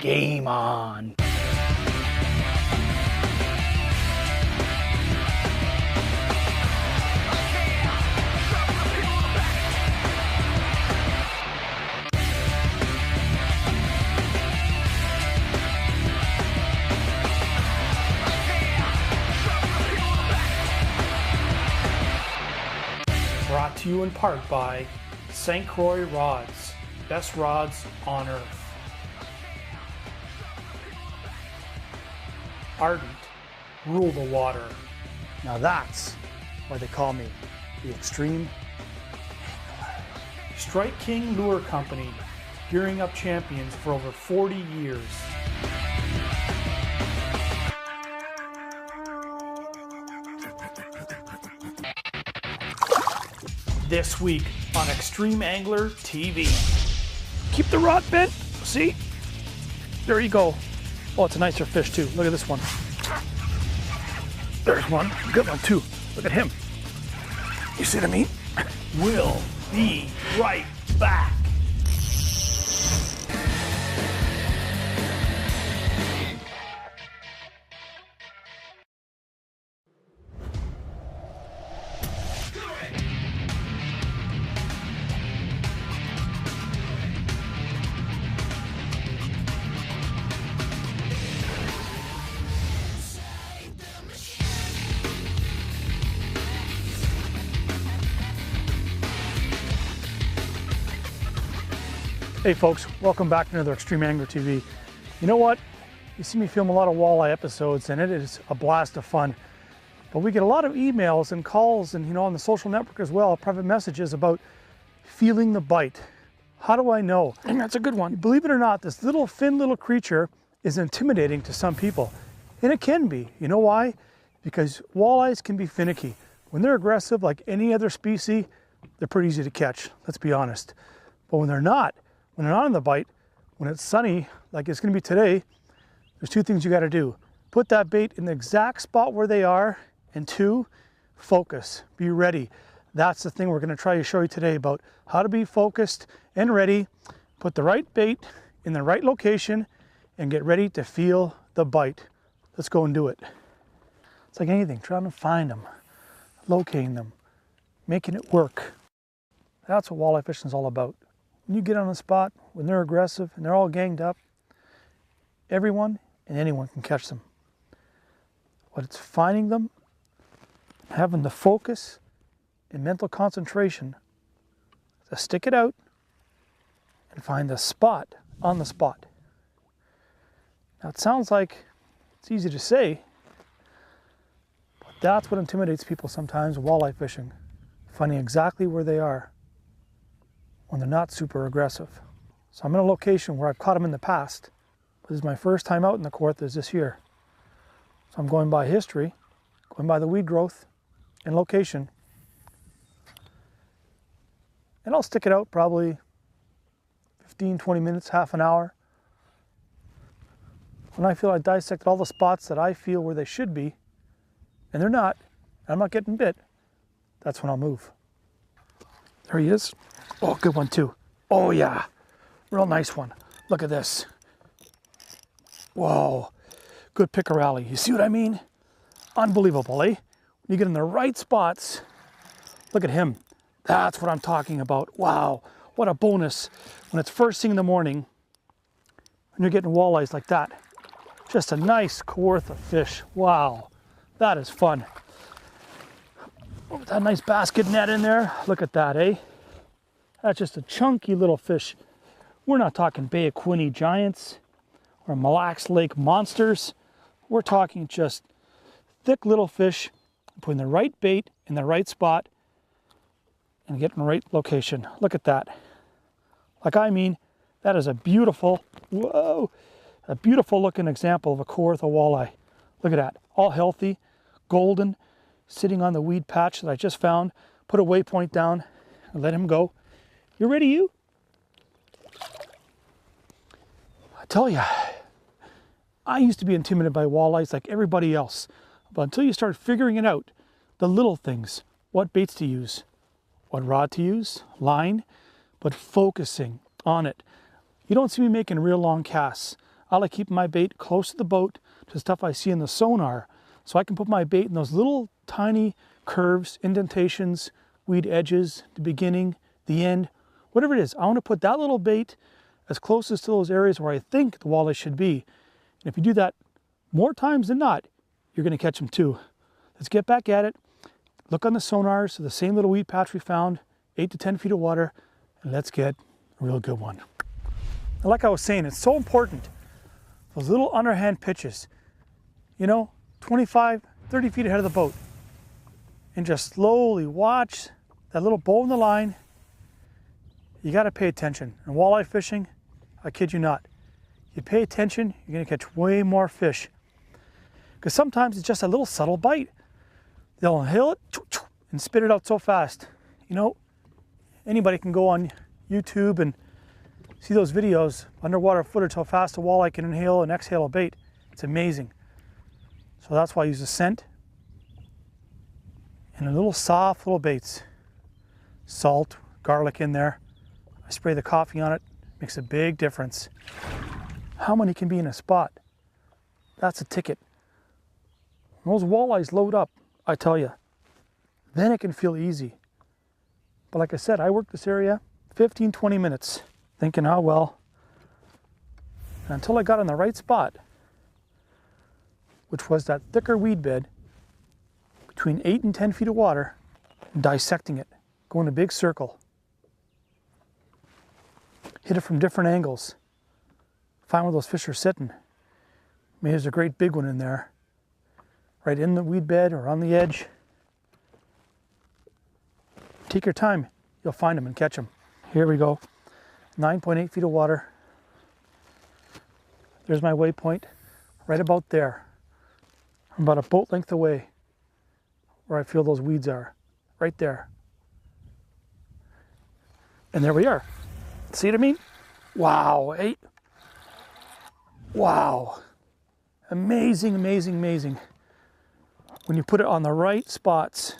Game on. Brought to you in part by St. Croix Rods, best rods on earth. Ardent, rule the water. Now that's why they call me the Extreme Angler. Strike King Lure Company, gearing up champions for over 40 years. This week on Extreme Angler TV. Keep the rod bent. See? There you go. Oh, it's a nicer fish too. Look at this one. There's one. Good one too. Look at him. You see what I mean? We'll be right back. Hey folks, welcome back to another Extreme Angler TV. You know what? You see me film a lot of walleye episodes and it is a blast of fun. But we get a lot of emails and calls and on the social network as well, private messages about feeling the bite. How do I know? And that's a good one. Believe it or not, this little thin little creature is intimidating to some people. And it can be. You know why? Because walleyes can be finicky. When they're aggressive like any other species, they're pretty easy to catch, let's be honest. But when they're not on the bite, when it's sunny, like it's gonna be today, there's two things you gotta do. Put that bait in the exact spot where they are, and two, focus, be ready. That's the thing we're gonna try to show you today about how to be focused and ready, put the right bait in the right location, and get ready to feel the bite. Let's go and do it. It's like anything, trying to find them, locating them, making it work. That's what walleye fishing is all about. When you get on a spot, when they're aggressive and they're all ganged up, everyone and anyone can catch them. But it's finding them, having the focus and mental concentration to stick it out and find the spot on the spot. Now it sounds like it's easy to say, but that's what intimidates people sometimes, walleye fishing, finding exactly where they are when they're not super aggressive. So I'm in a location where I've caught them in the past, but this is my first time out in the Kawarthas this year. So I'm going by history, going by the weed growth and location. And I'll stick it out probably 15, 20 minutes, half an hour. When I feel I dissected all the spots that I feel where they should be, and they're not, and I'm not getting bit, that's when I'll move. There he is. Oh, good one too. Oh yeah, real nice one. Look at this. Whoa, good pickerelli. You see what I mean? Unbelievable, eh? When you get in the right spots, look at him. That's what I'm talking about. Wow, what a bonus when it's first thing in the morning and you're getting walleyes like that. Just a nice Kawartha fish. Wow, that is fun. Oh, that nice basket net in there. Look at that, eh? That's just a chunky little fish. We're not talking Bay of Quinte giants or Mille Lacs Lake monsters. We're talking just thick little fish, putting the right bait in the right spot and getting the right location. Look at that. I mean, that is a beautiful, whoa, a beautiful looking example of a Kawartha walleye. Look at that, all healthy, golden, sitting on the weed patch that I just found. Put a waypoint down and let him go. You ready, you? I tell you, I used to be intimidated by walleyes like everybody else. But until you start figuring it out, the little things, what baits to use, what rod to use, line, but focusing on it. You don't see me making real long casts. I like keeping my bait close to the boat, to stuff I see in the sonar, so I can put my bait in those little tiny curves, indentations, weed edges, the beginning, the end, whatever it is. I want to put that little bait as close as to those areas where I think the walleye should be. And if you do that more times than not, you're going to catch them too. Let's get back at it. Look on the sonars, so the same little weed patch we found, 8 to 10 feet of water, and let's get a real good one. And like I was saying, it's so important, those little underhand pitches, 25, 30 feet ahead of the boat, and just slowly watch that little bow in the line. You got to pay attention. And walleye fishing, I kid you not, you pay attention, you're going to catch way more fish. Because sometimes it's just a little subtle bite. They'll inhale it and spit it out so fast. Anybody can go on YouTube and see those videos, underwater footage, how fast a walleye can inhale and exhale a bait. It's amazing. So that's why I use a scent and a little soft little baits. Salt, garlic in there. I spray the coffee on it, makes a big difference. How many can be in a spot? That's a ticket. When those walleyes load up, I tell you, then it can feel easy. But like I said, I worked this area 15, 20 minutes thinking, oh well. And until I got in the right spot, which was that thicker weed bed between 8 and 10 feet of water, and dissecting it, going a big circle. Hit it from different angles. Find where those fish are sitting. Maybe there's a great big one in there, right in the weed bed or on the edge. Take your time, you'll find them and catch them. Here we go, 9.8 feet of water. There's my waypoint, right about there. I'm about a boat length away where I feel those weeds are, right there. And there we are. See what I mean? Wow, 8. Wow. Amazing, amazing, amazing. When you put it on the right spots.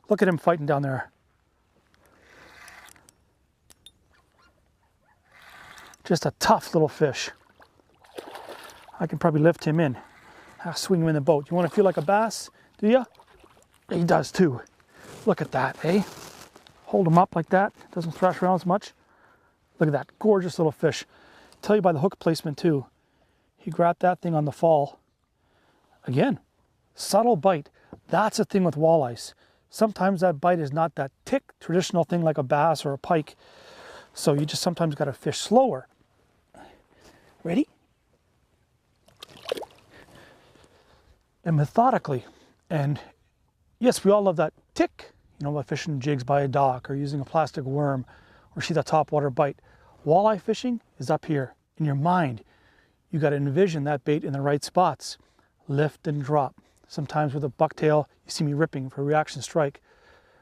Look at him fighting down there. Just a tough little fish. I can probably lift him in. I'll swing him in the boat. You want to feel like a bass? Do you? He does too. Look at that, eh? Hold him up like that. Doesn't thrash around as much. Look at that gorgeous little fish. Tell you by the hook placement too. He grabbed that thing on the fall. Again, subtle bite. That's the thing with walleyes. Sometimes that bite is not that tick, traditional thing like a bass or a pike. So you just sometimes got to fish slower. Ready? And methodically. And yes, we all love that tick, by fishing jigs by a dock or using a plastic worm or see that topwater bite. Walleye fishing is up here in your mind. You got to envision that bait in the right spots. Lift and drop. Sometimes with a bucktail, you see me ripping for a reaction strike.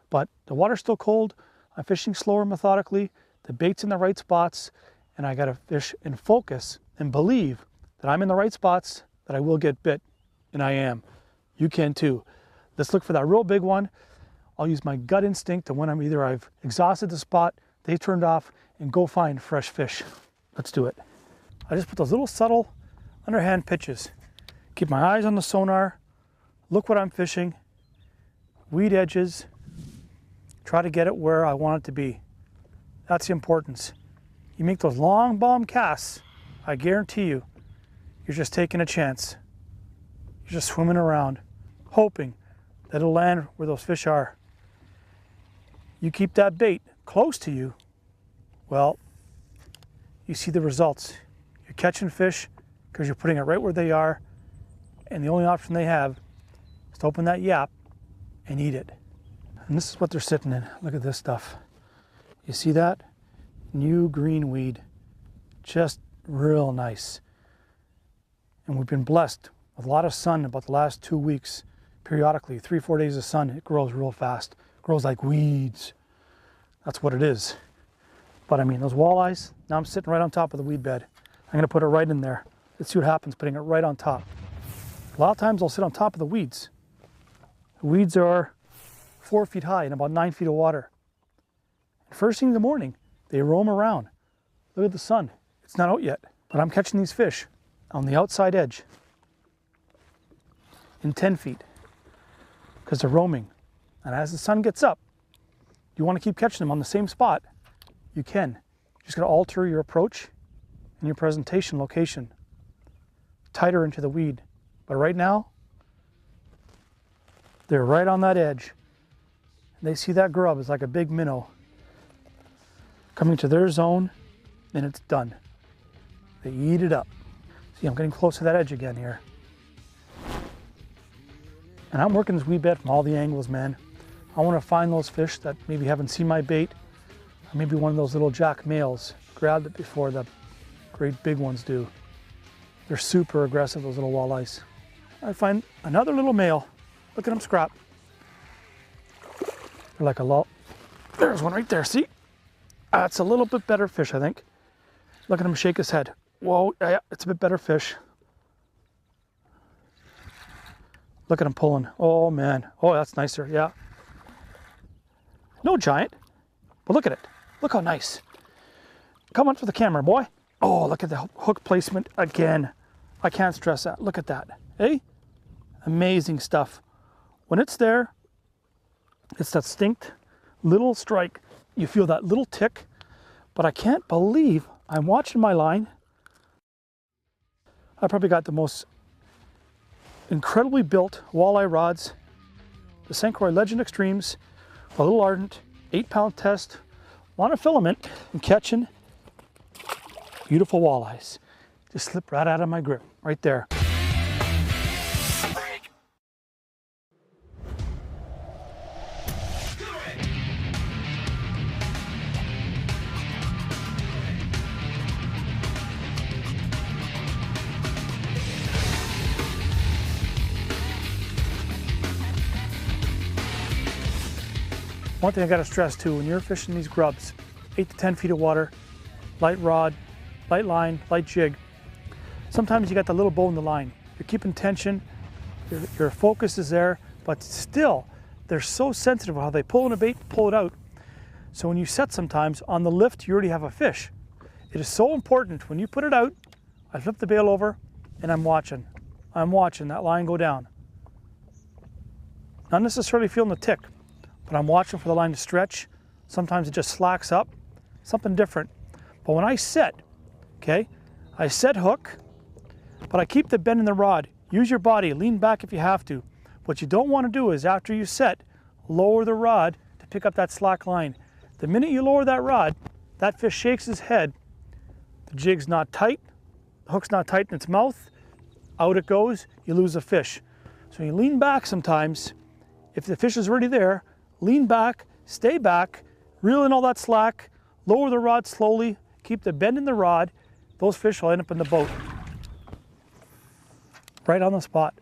But the water's still cold. I'm fishing slower methodically. The bait's in the right spots. And I got to fish and focus and believe that I'm in the right spots, that I will get bit. And I am. You can too. Let's look for that real big one. I'll use my gut instinct, and when I've exhausted the spot, they've turned off, and go find fresh fish. Let's do it. I just put those little subtle underhand pitches. Keep my eyes on the sonar. Look what I'm fishing. Weed edges. Try to get it where I want it to be. That's the importance. You make those long bomb casts, I guarantee you, you're just taking a chance. You're just swimming around, hoping that it'll land where those fish are. You keep that bait close to you, well, you see the results. You're catching fish because you're putting it right where they are, and the only option they have is to open that yap and eat it. And this is what they're sitting in. Look at this stuff. You see that? New green weed. Just real nice. And we've been blessed with a lot of sun about the last 2 weeks. Periodically, 3-4 days of sun, it grows real fast. It grows like weeds. That's what it is. But I mean, those walleyes, now I'm sitting right on top of the weed bed. I'm gonna put it right in there. Let's see what happens putting it right on top. A lot of times I'll sit on top of the weeds. The weeds are 4 feet high and about 9 feet of water. And first thing in the morning, they roam around. Look at the sun. It's not out yet, but I'm catching these fish on the outside edge in 10 feet because they're roaming. And as the sun gets up, you want to keep catching them on the same spot, you can. You just got to alter your approach and your presentation location tighter into the weed. But right now, they're right on that edge. They see that grub as like a big minnow coming to their zone, and it's done. They eat it up. See, I'm getting close to that edge again here. And I'm working this wee bed from all the angles, man. I want to find those fish that maybe haven't seen my bait, or maybe one of those little jack males grabbed it before the great big ones do. They're super aggressive, those little walleyes. I find another little male. Look at him scrap. They're like a lot. There's one right there, see? That's a little bit better fish, I think. Look at him shake his head. Whoa, yeah, it's a bit better fish. Look at him pulling. Oh man, oh that's nicer, yeah. No giant, but look at it. Look how nice. Come on for the camera, boy. Oh, look at the hook placement again. I can't stress that. Look at that, hey? Amazing stuff. When it's there, it's that distinct little strike. You feel that little tick, but I can't believe I'm watching my line. I probably got the most incredibly built walleye rods, the St. Croix Legend Extremes, a little ardent, 8-pound test, monofilament, and catching beautiful walleyes. Just slip right out of my grip, right there. One thing I gotta stress too, when you're fishing these grubs, 8 to 10 feet of water, light rod, light line, light jig, sometimes you got the little bow in the line. You're keeping tension, your focus is there, but still, they're so sensitive how they pull in a bait, pull it out. So when you set sometimes, on the lift, you already have a fish. It is so important, when you put it out, I flip the bail over, and I'm watching that line go down. Not necessarily feeling the tick, but I'm watching for the line to stretch. Sometimes it just slacks up, something different. But when I set, okay, I set hook, but I keep the bend in the rod. Use your body, lean back if you have to. What you don't want to do is after you set, lower the rod to pick up that slack line. The minute you lower that rod, that fish shakes his head, the jig's not tight, the hook's not tight in its mouth, out it goes, you lose the fish. So you lean back sometimes. If the fish is already there, lean back, stay back, reel in all that slack, lower the rod slowly, keep the bend in the rod. Those fish will end up in the boat. Right on the spot,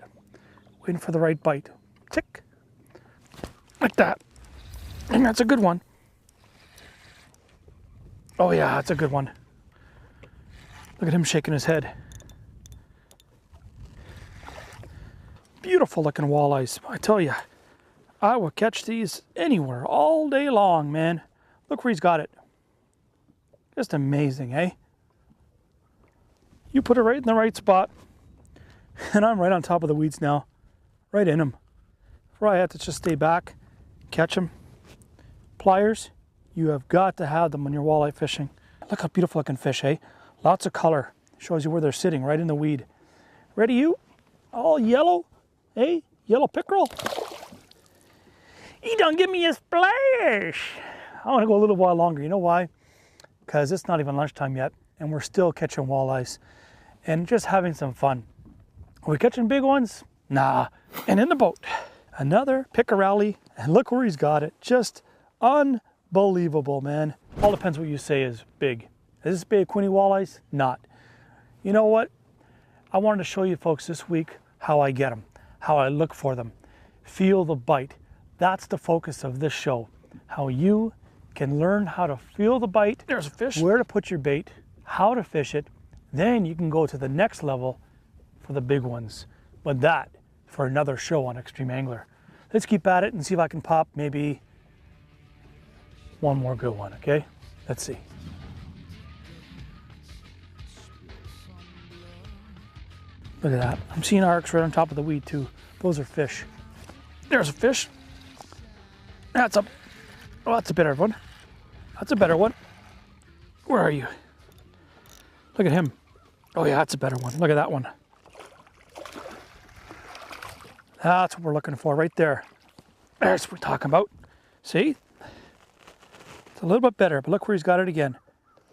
waiting for the right bite. Tick, like that. And that's a good one. Oh yeah, that's a good one. Look at him shaking his head. Beautiful looking walleyes, I tell you. I will catch these anywhere all day long, man. Look where he's got it. Just amazing, eh? You put it right in the right spot, and I'm right on top of the weeds now, right in them. Before I have to just stay back, catch them. Pliers, you have got to have them when you're walleye fishing. Look how beautiful looking fish, eh? Lots of color. Shows you where they're sitting, right in the weed. Ready, you? All yellow, eh? Yellow pickerel. He done give me a splash. I want to go a little while longer. You know why? Because it's not even lunchtime yet, and we're still catching walleyes and just having some fun. Are we catching big ones? Nah. And in the boat, another pickerelli, and look where he's got it. Just unbelievable, man. All depends what you say is big. Is this Bay of Quinte walleyes? Not. You know what? I wanted to show you folks this week how I get them, how I look for them, feel the bite. That's the focus of this show, how you can learn how to feel the bite, there's a fish, where to put your bait, how to fish it, then you can go to the next level for the big ones. But that for another show on Extreme Angler. Let's keep at it and see if I can pop maybe one more good one, okay? Let's see. Look at that. I'm seeing arcs right on top of the weed too. Those are fish. There's a fish. Oh, that's a better one. That's a better one. Where are you? Look at him. Oh yeah, that's a better one. Look at that one. That's what we're looking for right there. There's what we're talking about. See? It's a little bit better, but look where he's got it again.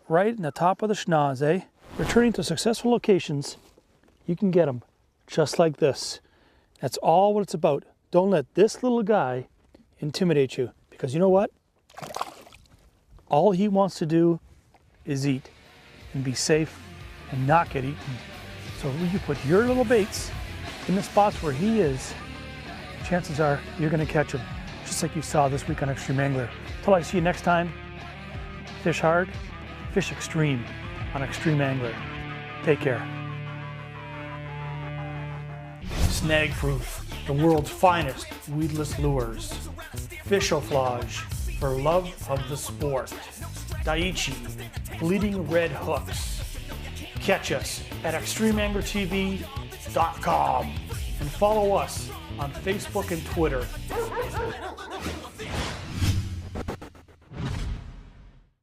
Right in the top of the schnoz, eh? Returning to successful locations, you can get them just like this. That's all what it's about. Don't let this little guy intimidate you, because you know what? All he wants to do is eat and be safe and not get eaten. So when you put your little baits in the spots where he is, chances are you're going to catch him, just like you saw this week on Extreme Angler. Till I see you next time, fish hard, fish extreme on Extreme Angler. Take care. Snag Proof, the world's finest weedless lures. Fishoflage, for love of the sport. Daiichi, bleeding red hooks. Catch us at ExtremeAnglerTV.com and follow us on Facebook and Twitter.